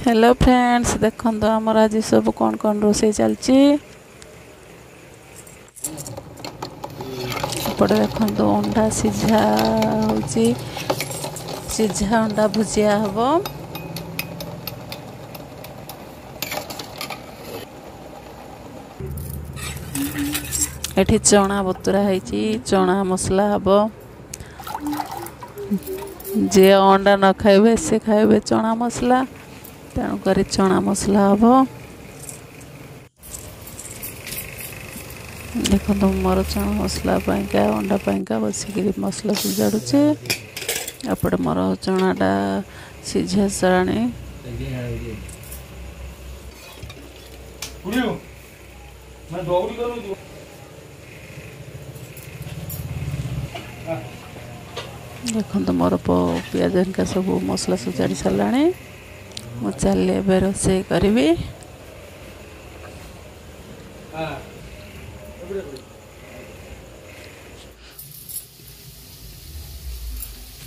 Hello friends देखो आमर आज सब कौन कौन रोसे चलती एपटे देखो अंडा सीझा होची सीझा अंडा भुजिया हम एठी चना बतुरा है चना मसला हम जे अंडा न खाइबे से खाइबे चना मसला तेणुक चना मसला हम देखो मोर चना मसला पाइका अंडा पाइका बसिक मसला सिजाड़ुचे एपटे मोर चनाटा सीझा साराणी देखो मोर पियाज हरिका सब मसला सजाड़ी सारा मु चलिए ए रोसे करी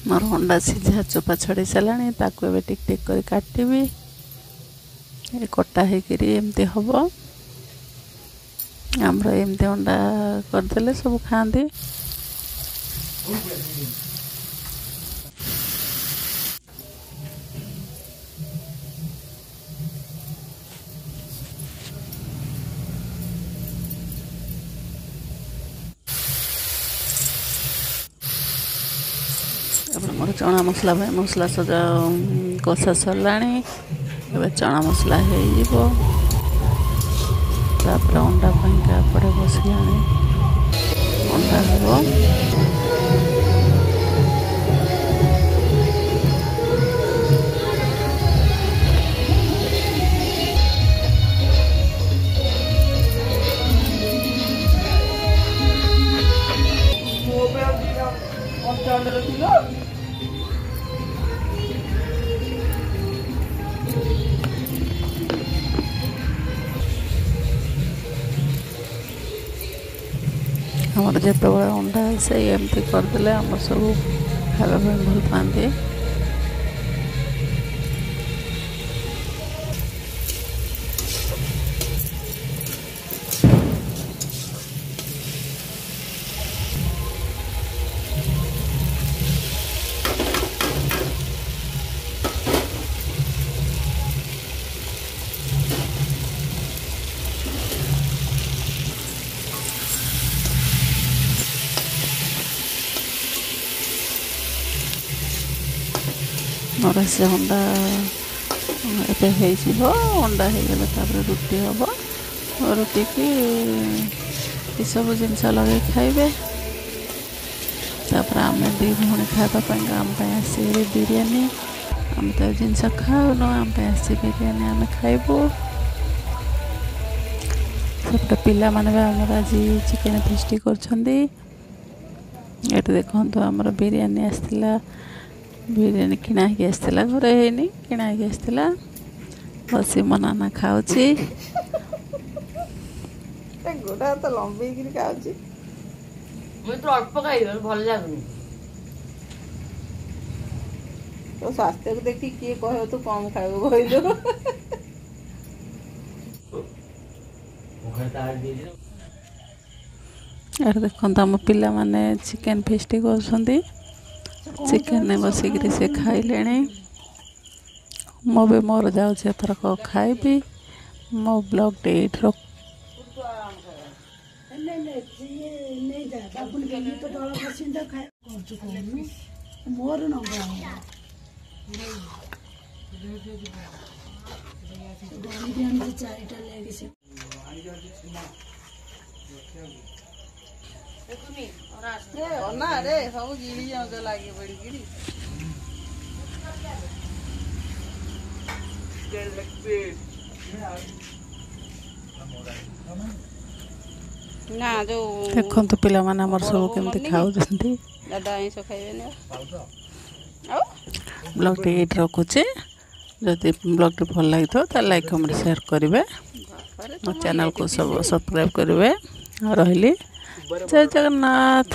मोर अंडा सीझा चोपा छड़ी सारा ताकू ए टिक टिक कर काटबी कटा होमती हम आमर एमती अंडा करदे सब खाती मोर चना मसला भाई मसला सजा कषा सरला चना मसला हो अंडा पाइका पड़े बसला अंडा हम आमर जिते अंडा से एमती करदे आम सब खावा भल पाती मोर से अंडा एवं अंडा होगला रुटी हम रुटी की सब जिनस लगे खाइबे आम दी भौणी खावाई आम आसी बिरियानी आम तो जिनस खाऊन आम आसी बिरियानी आम खाइबू सब पिला माने आमर आज चिकेन फेस्टी कर देखो आमर बिरियानी आसला बिरियानी किना आसला घरे है किना आसला बस मो नाना खाऊची गोटा तो लंबे खाऊची तो अल्प खाई भल लगुनि तो स्वास्थ्य को देखी किए कह तू कम खाइब कहलु यार देखो आम पिला माने चिकेन फेस्टी कर चिकेन बसिक से खाइले मो भी मोर जाऊे एथरक खाइबी मो ब्लॉग डेट रख रे सब गिड़ी जाऊ लगे बड़ी गिड़ी ना जो देखो तो पिला माने हमर सब केमती खाउ जंती दादा आइसो खाइबे आ ब्लॉग टे एट रखुचे जदि ब्लॉग टे भल लागि तो त लाइक कमेंट शेयर करिवे और चैनल को सब सब्सक्राइब करिवे रहली जय जगन्नाथ।